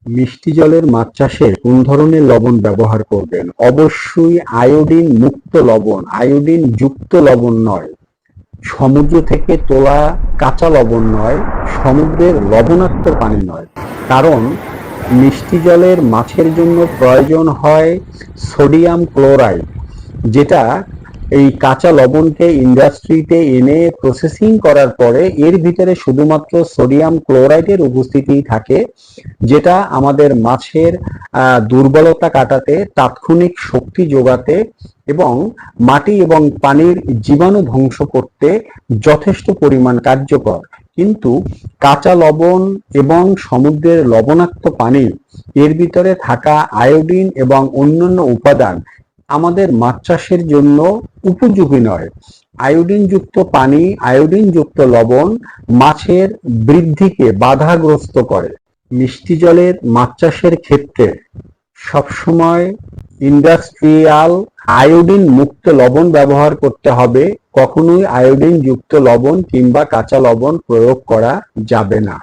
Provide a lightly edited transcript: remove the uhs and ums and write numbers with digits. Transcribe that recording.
মিষ্টি জলের মাছ চাষে কোন ধরনের লবণ ব্যবহার করবেন? অবশ্যই আয়োডিন মুক্ত লবণ, আয়োডিন যুক্ত লবণ নয়। সমুদ্র থেকে তোলা কাঁচা লবণ নয়, সমুদ্রের লবণাক্ত পানি নয়। কারণ মিষ্টি জলের মাছের জন্য প্রয়োজন হয় সোডিয়াম ক্লোরাইড, যেটা এই কাঁচা লবণকে ইন্ডাস্ট্রিতে এনে প্রসেসিং করার পরে এর ভিতরে শুধুমাত্র সোডিয়াম ক্লোরাইডের উপস্থিতি থাকে, যেটা আমাদের মাছের দুর্বলতা কাটাতে, তাৎক্ষণিক শক্তি যোগাতে এবং মাটি এবং পানির জীবাণু ধ্বংস করতে যথেষ্ট পরিমাণ কার্যকর। কিন্তু কাঁচা লবণ এবং সমুদ্রের লবণাক্ত পানি, এর ভিতরে থাকা আয়োডিন এবং অন্যান্য উপাদান আমাদের মাছ চাষের জন্য উপযোগী নয়। আয়োডিন যুক্ত পানি, আয়োডিন যুক্ত লবণ মাছের বৃদ্ধিকে বাধাগ্রস্ত করে। মিষ্টি জলের মাছ চাষের ক্ষেত্রে সবসময় ইন্ডাস্ট্রিয়াল আয়োডিন মুক্ত লবণ ব্যবহার করতে হবে, কখনোই আয়োডিন যুক্ত লবণ কিংবা কাঁচা লবণ প্রয়োগ করা যাবে না।